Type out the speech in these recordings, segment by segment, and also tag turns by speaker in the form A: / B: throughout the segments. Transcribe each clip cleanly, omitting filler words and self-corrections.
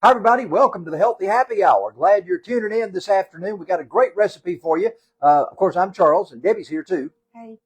A: Hi, everybody. Welcome to the Healthy Happy Hour. Glad you're tuning in this afternoon. We got a great recipe for you. Of course, I'm Charles, and Debbie's here too.
B: Hey.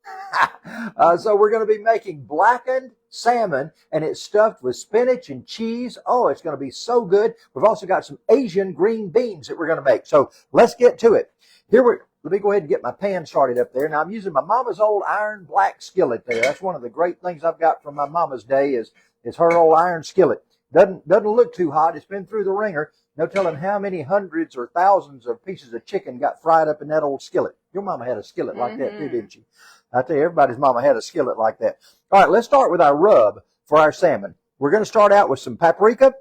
A: So we're going to be making blackened salmon, and it's stuffed with spinach and cheese. Oh, it's going to be so good. We've also got some Asian green beans that we're going to make. So let's get to it. Let me go ahead and get my pan started up there. Now, I'm using my mama's old iron black skillet there. That's one of the great things I've got from my mama's day is her old iron skillet. Doesn't look too hot. It's been through the ringer. No telling how many hundreds or thousands of pieces of chicken got fried up in that old skillet. Your mama had a skillet like that too, didn't she? I tell you, everybody's mama had a skillet like that. All right, let's start with our rub for our salmon. We're going to start out with some paprika. I'm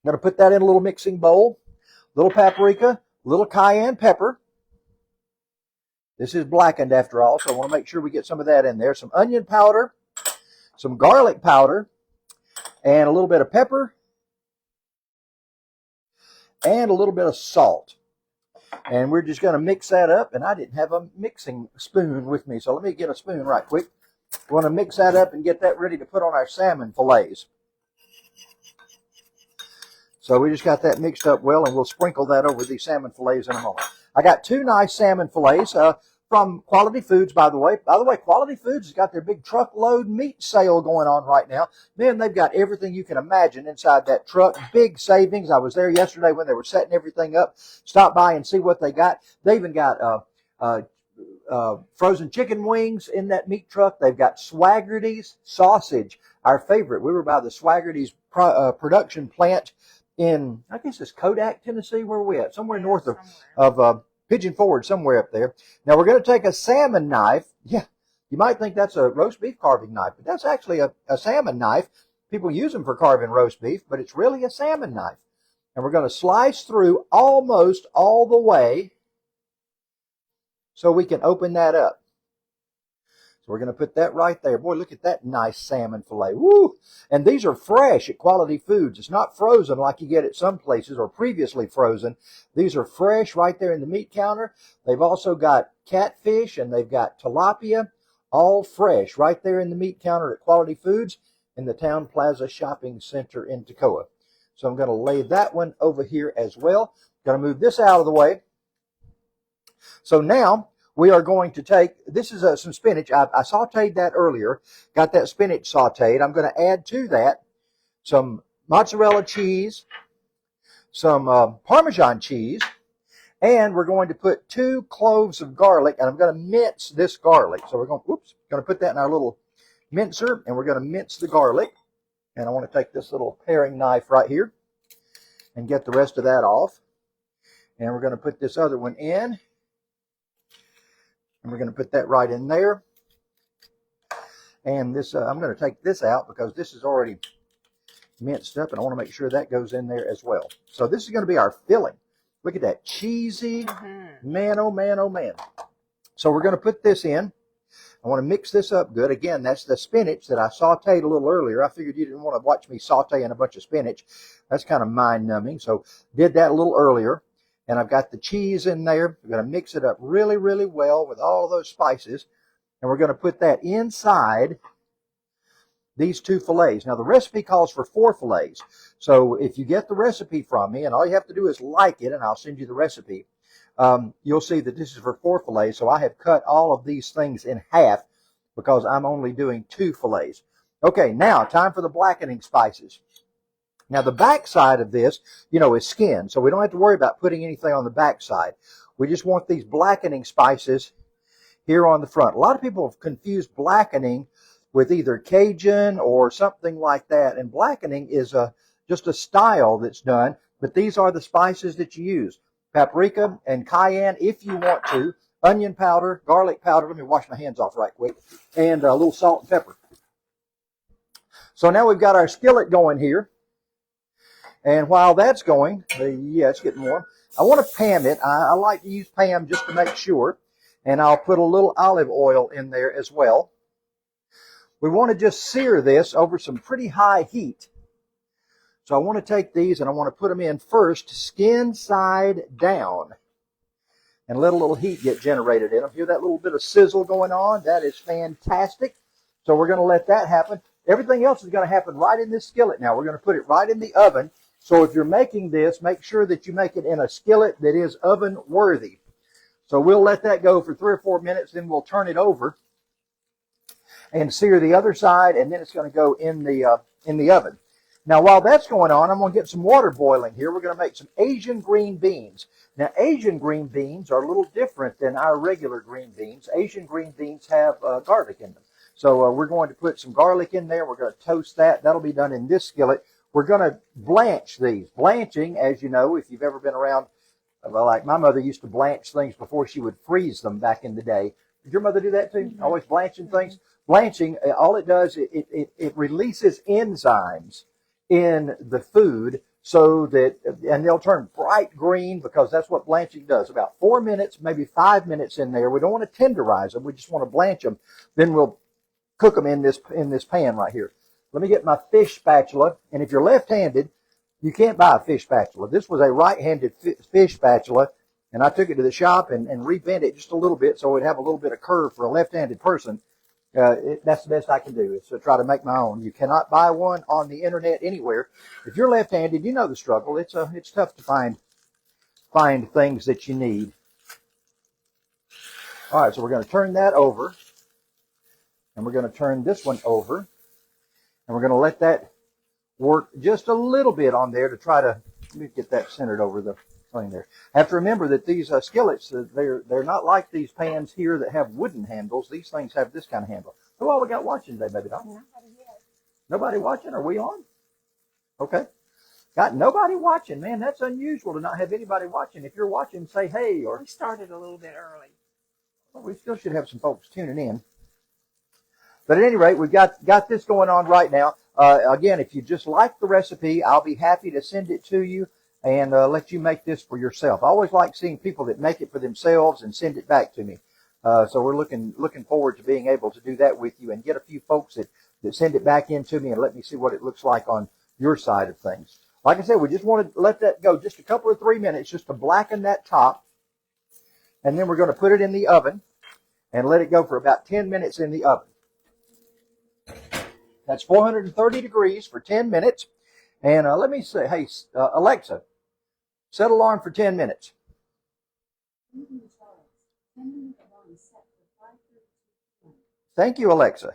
A: going to put that in a little mixing bowl. Little paprika, little cayenne pepper. This is blackened after all, so I want to make sure we get some of that in there. Some onion powder, some garlic powder, and a little bit of pepper, and a little bit of salt. And we're just going to mix that up. And I didn't have a mixing spoon with me, so let me get a spoon right quick. We want to mix that up and get that ready to put on our salmon fillets. So we just got that mixed up well, and we'll sprinkle that over these salmon fillets in a moment. I got two nice salmon fillets from Quality Foods, by the way. By the way, Quality Foods has got their big truckload meat sale going on right now. Man, they've got everything you can imagine inside that truck. Big savings. I was there yesterday when they were setting everything up. Stop by and see what they got. They even got frozen chicken wings in that meat truck. They've got Swaggerty's sausage, our favorite. We were by the Swaggerty's production plant in, I guess it's Kodak, Tennessee. Where are we at? Somewhere north of Pigeon Forge, somewhere up there. Now we're going to take a salmon knife. Yeah, you might think that's a roast beef carving knife, but that's actually a salmon knife. People use them for carving roast beef, but it's really a salmon knife. And we're going to slice through almost all the way so we can open that up. So we're going to put that right there. Boy, look at that nice salmon fillet. Woo! And these are fresh at Quality Foods. It's not frozen like you get at some places or previously frozen. These are fresh right there in the meat counter. They've also got catfish and they've got tilapia, all fresh right there in the meat counter at Quality Foods in the Town Plaza Shopping Center in Toccoa. So I'm going to lay that one over here as well. Going to move this out of the way. So now we are going to take, this is some spinach. I sauteed that earlier, got that spinach sauteed. I'm going to add to that some mozzarella cheese, some Parmesan cheese, and we're going to put 2 cloves of garlic, and I'm going to mince this garlic. So we're going to put that in our little mincer, and we're going to mince the garlic. And I want to take this little paring knife right here and get the rest of that off. And we're going to put this other one in. And we're going to put that right in there. And this, I'm going to take this out because this is already minced up, and I want to make sure that goes in there as well. So this is going to be our filling. Look at that cheesy, man, oh man, oh man. So we're going to put this in. I want to mix this up good. Again, that's the spinach that I sauteed a little earlier. I figured you didn't want to watch me sauteing a bunch of spinach. That's kind of mind-numbing. So did that a little earlier. And I've got the cheese in there. We're going to mix it up really, really well with all those spices. And we're going to put that inside these 2 fillets. Now, the recipe calls for 4 fillets. So if you get the recipe from me, and all you have to do is like it, and I'll send you the recipe, you'll see that this is for 4 fillets. So I have cut all of these things in half because I'm only doing 2 fillets. Okay, now time for the blackening spices. Now, the back side of this, is skin, so we don't have to worry about putting anything on the back side. We just want these blackening spices here on the front. A lot of people have confused blackening with either Cajun or something like that, and blackening is just a style that's done, but these are the spices that you use. Paprika and cayenne, if you want to, onion powder, garlic powder, let me wash my hands off right quick, and a little salt and pepper. So now we've got our skillet going here. And while that's going, yeah, it's getting warm. I want to pan it. I like to use Pam just to make sure. And I'll put a little olive oil in there as well. We want to just sear this over some pretty high heat. So I want to take these and I want to put them in first, skin side down. And let a little heat get generated in them. Hear that little bit of sizzle going on? That is fantastic. So we're going to let that happen. Everything else is going to happen right in this skillet now. We're going to put it right in the oven So if you're making this, make sure that you make it in a skillet that is oven worthy. So we'll let that go for 3 or 4 minutes, then we'll turn it over and sear the other side, and then it's going to go in the oven. Now, while that's going on, I'm going to get some water boiling here. We're going to make some Asian green beans. Now, Asian green beans are a little different than our regular green beans. Asian green beans have garlic in them. So we're going to put some garlic in there. We're going to toast that. That'll be done in this skillet. We're going to blanch these. Blanching, as you know, if you've ever been around, well, like my mother used to blanch things before she would freeze them back in the day. Did your mother do that too? Mm-hmm. Always blanching things? Blanching, all it does, it releases enzymes in the food so that, and they'll turn bright green because that's what blanching does. About 4 minutes, maybe 5 minutes in there. We don't want to tenderize them. We just want to blanch them. Then we'll cook them in this pan right here. Let me get my fish spatula. And if you're left-handed, you can't buy a fish spatula. This was a right-handed fish spatula, and I took it to the shop and rebent it just a little bit so it would have a little bit of curve for a left-handed person. That's the best I can do, is to try to make my own. You cannot buy one on the internet anywhere. If you're left-handed, you know the struggle. It's tough to find things that you need. All right, so we're going to turn that over, and we're going to turn this one over, and we're going to let that work just a little bit on there to try to, let me get that centered over the thing there. Have to remember that these skillets, they're not like these pans here that have wooden handles. These things have this kind of handle. Who all we got watching today, baby doll?
B: Nobody yet.
A: Nobody watching? Are we on? Okay. Got nobody watching. Man, that's unusual to not have anybody watching. If you're watching, say hey. Or
B: we started a little bit early.
A: Well, we still should have some folks tuning in. But at any rate, we've got this going on right now. Again, if you just like the recipe, I'll be happy to send it to you and let you make this for yourself. I always like seeing people that make it for themselves and send it back to me. So we're looking forward to being able to do that with you and get a few folks that send it back in to me and let me see what it looks like on your side of things. Like I said, we just want to let that go just a couple of 3 minutes just to blacken that top. And then we're going to put it in the oven and let it go for about 10 minutes in the oven. That's 430 degrees for 10 minutes. And let me say, hey, Alexa, set alarm for 10 minutes. Thank you, Alexa.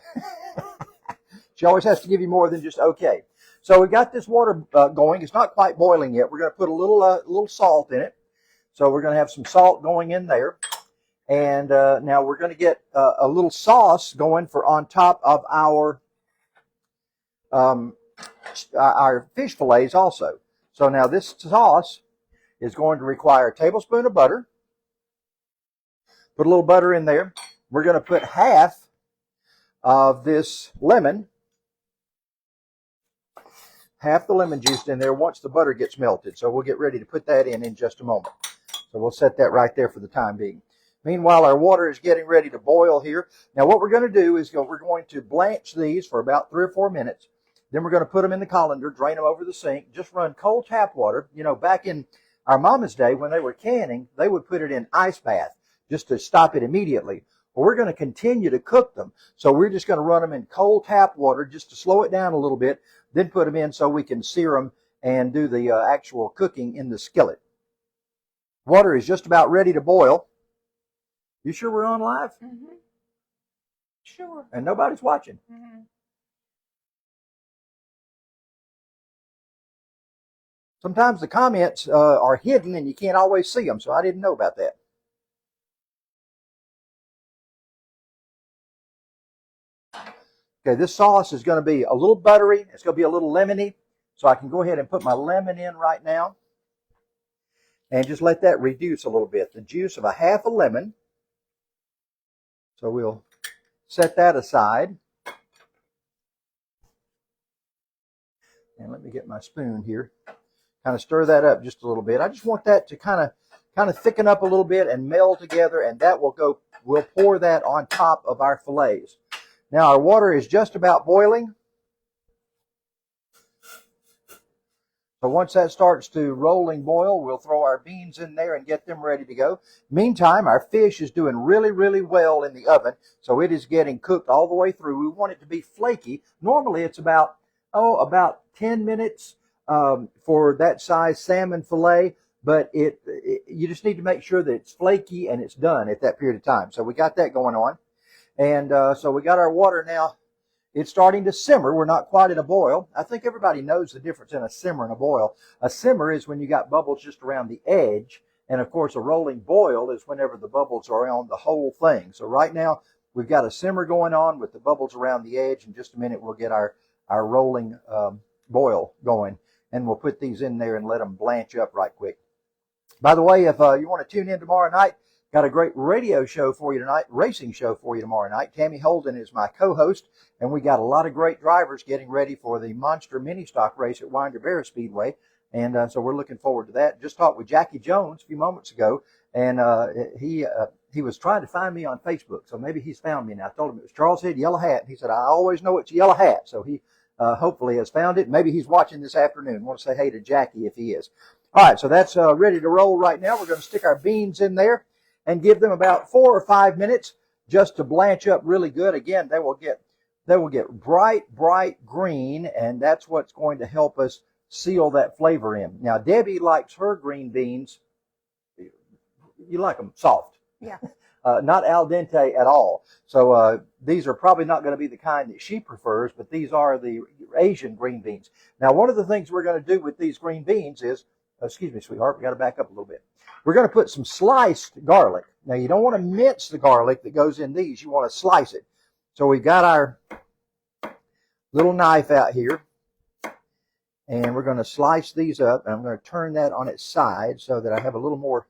A: She always has to give you more than just okay. So we got this water going. It's not quite boiling yet. We're going to put a little salt in it. So we're going to have some salt going in there. And now we're going to get a little sauce going for on top of our fish fillets also. So now this sauce is going to require a tablespoon of butter. Put a little butter in there. We're going to put half of this lemon, half the lemon juice in there once the butter gets melted. So we'll get ready to put that in just a moment. So we'll set that right there for the time being. Meanwhile, our water is getting ready to boil here. Now what we're going to do is we're going to blanch these for about 3 or 4 minutes. Then we're going to put them in the colander, drain them over the sink, just run cold tap water. You know, back in our mama's day when they were canning, they would put it in ice bath just to stop it immediately. Well, we're going to continue to cook them. So we're just going to run them in cold tap water just to slow it down a little bit, then put them in so we can sear them and do the actual cooking in the skillet. Water is just about ready to boil. You sure we're on live?
B: Mm-hmm. Sure.
A: And nobody's watching?
B: Mm-hmm.
A: Sometimes the comments are hidden and you can't always see them, so I didn't know about that. Okay, this sauce is going to be a little buttery. It's going to be a little lemony, so I can go ahead and put my lemon in right now and just let that reduce a little bit. The juice of a half a lemon. So we'll set that aside. And let me get my spoon here. Kind of stir that up just a little bit. I just want that to kind of thicken up a little bit and meld together, and that we'll pour that on top of our fillets. Now our water is just about boiling. So once that starts to rolling boil, we'll throw our beans in there and get them ready to go. Meantime, our fish is doing really, really well in the oven, so it is getting cooked all the way through. We want it to be flaky. Normally it's about 10 minutes for that size salmon fillet, but you just need to make sure that it's flaky and it's done at that period of time. So we got that going on. And so we got our water now. It's starting to simmer. We're not quite in a boil. I think everybody knows the difference in a simmer and a boil. A simmer is when you got bubbles just around the edge. And of course, a rolling boil is whenever the bubbles are on the whole thing. So right now, we've got a simmer going on with the bubbles around the edge. In just a minute, we'll get our rolling boil going. And we'll put these in there and let them blanch up right quick. By the way, if you want to tune in tomorrow night, got a great radio show for you tonight, racing show for you tomorrow night. Tammy Holden is my co-host, and we got a lot of great drivers getting ready for the Monster Mini Stock race at Winder Barrow Speedway. And so we're looking forward to that. Just talked with Jackie Jones a few moments ago, and he was trying to find me on Facebook, so maybe he's found me now. I told him it was Charles Head Yellow Hat, and he said, I always know it's Yellow Hat. So he hopefully has found it. Maybe he's watching this afternoon. I want to say hey to Jackie if he is. All right, so that's ready to roll right now. We're going to stick our beans in there and give them about 4 or 5 minutes just to blanch up really good. Again, they will get bright green, and that's what's going to help us seal that flavor in. Now, Debbie likes her green beans. You like them soft.
B: Yeah.
A: Not al dente at all. So these are probably not going to be the kind that she prefers, but these are the Asian green beans. Now, one of the things we're going to do with these green beans is, excuse me, sweetheart, we got to back up a little bit. We're going to put some sliced garlic. Now, you don't want to mince the garlic that goes in these. You want to slice it. So we've got our little knife out here, and we're going to slice these up, and I'm going to turn that on its side so that I have a little more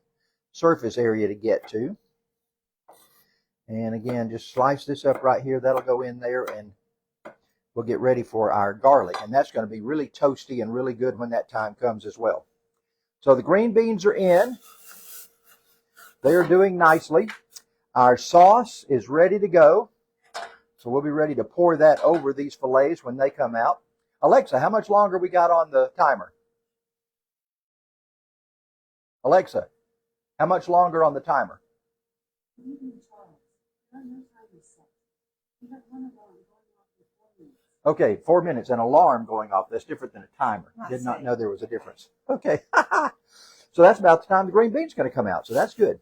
A: surface area to get to. And again, just slice this up right here. That'll go in there, and we'll get ready for our garlic. And that's going to be really toasty and really good when that time comes as well. So the green beans are in. They are doing nicely. Our sauce is ready to go. So we'll be ready to pour that over these fillets when they come out. Alexa, how much longer we got on the timer? Alexa, how much longer on the timer? Okay, 4 minutes. An alarm going off. That's different than a timer. Did not know there was a difference. Okay. So that's about the time the green beans are going to come out. So that's good.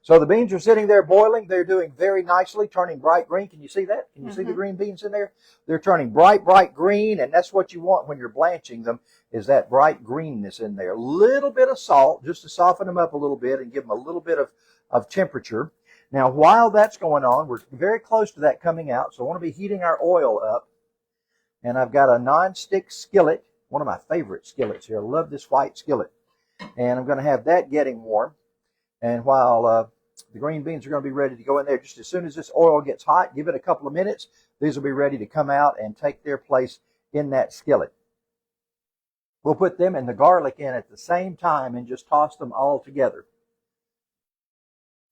A: So the beans are sitting there boiling. They're doing very nicely, turning bright green. Can you see that? Can you see the green beans in there? They're turning bright green, and that's what you want when you're blanching them, is that bright greenness in there. A little bit of salt just to soften them up a little bit and give them a little bit of temperature. Now, while that's going on, we're very close to that coming out, so I want to be heating our oil up. And I've got a non-stick skillet, one of my favorite skillets here. I love this white skillet. And I'm going to have that getting warm. And while the green beans are going to be ready to go in there, just as soon as this oil gets hot, give it a couple of minutes, these will be ready to come out and take their place in that skillet. We'll put them and the garlic in at the same time and just toss them all together.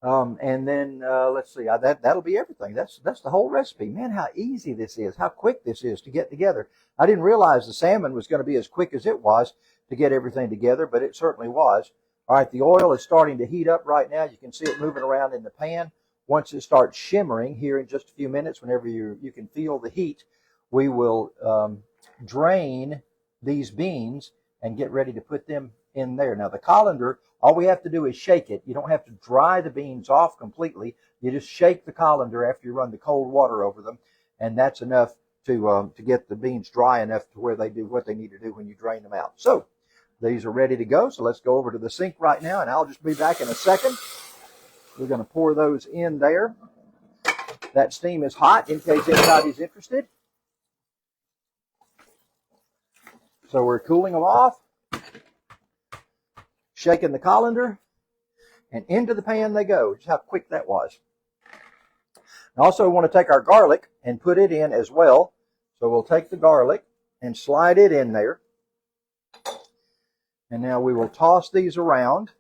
A: And then let's see, that'll be everything. That's the whole recipe. Man, how easy this is, how quick this is to get together. I didn't realize the salmon was going to be as quick as it was to get everything together, but it certainly was. All right, the oil is starting to heat up right now. You can see it moving around in the pan. Once it starts shimmering here in just a few minutes, whenever you can feel the heat, we will drain these beans and get ready to put them in there. Now, the colander, all we have to do is shake it. You don't have to dry the beans off completely. You just shake the colander after you run the cold water over them, and that's enough to get the beans dry enough to where they do what they need to do when you drain them out. So these are ready to go. So let's go over to the sink right now, and I'll just be back in a second. We're going to pour those in there. That steam is hot in case anybody's interested. So we're cooling them off, shaking the colander, and into the pan they go. Just how quick that was. I also want to take our garlic and put it in as well. So we'll take the garlic and slide it in there. And now we will toss these around.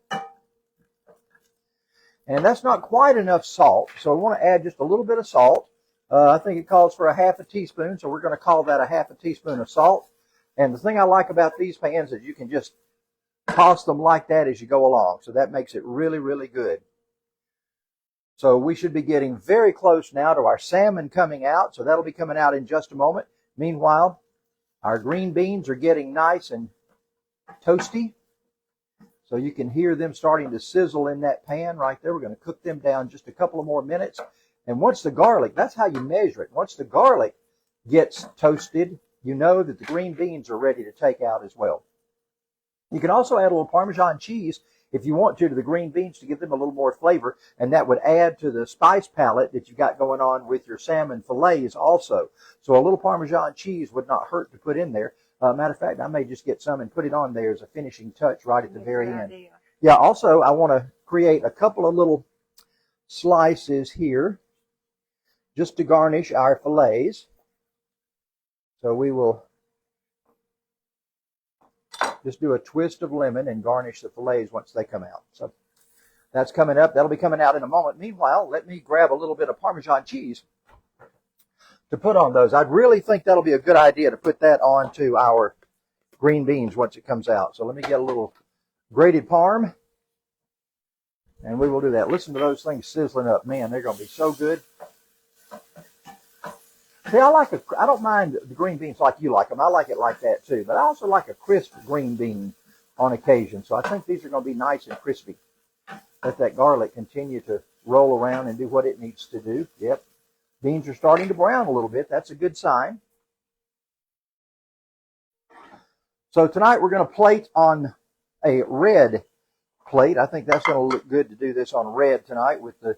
A: And that's not quite enough salt, so we want to add just a little bit of salt. I think it calls for a half a teaspoon, so we're going to call that a half a teaspoon of salt. And the thing I like about these pans is you can just toss them like that as you go along. So that makes it really, really good. So we should be getting very close now to our salmon coming out. So that'll be coming out in just a moment. Meanwhile, Our green beans are getting nice and toasty. So you can hear them starting to sizzle in that pan right there. We're going to cook them down just a couple of more minutes. And once the garlic, that's how you measure it. Once the garlic gets toasted, you know that the green beans are ready to take out as well. You can also add a little Parmesan cheese if you want to the green beans to give them a little more flavor, and that would add to the spice palette that you've got going on with your salmon fillets also. So a little Parmesan cheese would not hurt to put in there. Matter of fact, I may just get some and put it on there as a finishing touch right at the very end. Yeah, also I want to create a couple of little slices here just to garnish our fillets. So we will just do a twist of lemon and garnish the fillets once they come out. So that's coming up. That'll be coming out in a moment. Meanwhile, let me grab a little bit of Parmesan cheese to put on those. I'd really think that'll be a good idea to put that onto our green beans once it comes out. So let me get a little grated Parm, and we will do that. Listen to those things sizzling up. Man, they're going to be so good. See, I don't mind the green beans like you like them. I like it like that too. But I also like a crisp green bean on occasion. So I think these are going to be nice and crispy. Let that garlic continue to roll around and do what it needs to do. Yep. Beans are starting to brown a little bit. That's a good sign. So tonight we're going to plate on a red plate. I think that's going to look good to do this on red tonight with the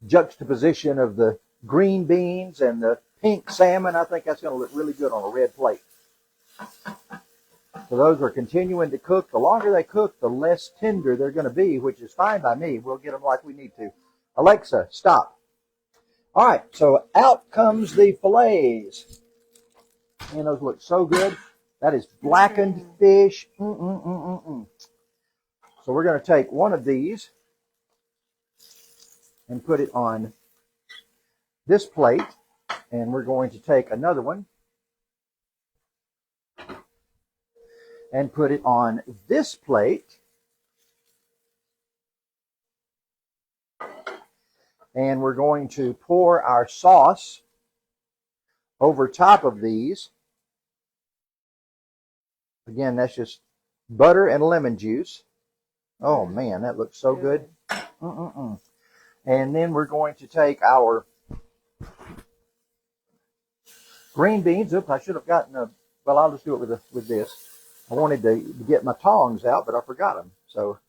A: juxtaposition of the green beans and the pink salmon. I think that's going to look really good on a red plate. So those are continuing to cook. The longer they cook, the less tender they're going to be, which is fine by me. We'll get them like we need to. Alexa, stop. All right, so out comes the fillets. And those look so good. That is blackened fish. So we're going to take one of these and put it on this plate. And we're going to take another one and put it on this plate. And we're going to pour our sauce over top of these. Again, that's just butter and lemon juice. Oh man, that looks so good. And then we're going to take our green beans. Oops, I should have gotten well, I'll just do it with this. I wanted to get my tongs out, but I forgot them. So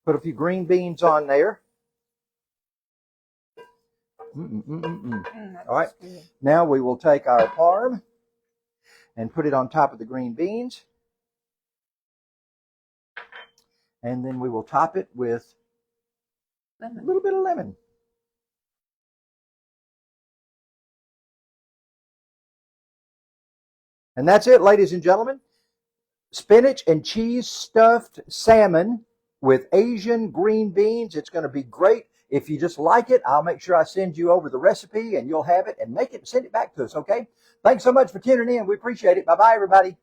A: put a few green beans on there. All right. Now we will take our parm and put it on top of the green beans. And then we will top it with a little bit of lemon. And that's it, ladies and gentlemen. Spinach and cheese stuffed salmon with Asian green beans. It's going to be great. If you just like it, I'll make sure I send you over the recipe and you'll have it and make it and send it back to us, okay? Thanks so much for tuning in. We appreciate it. Bye-bye, everybody.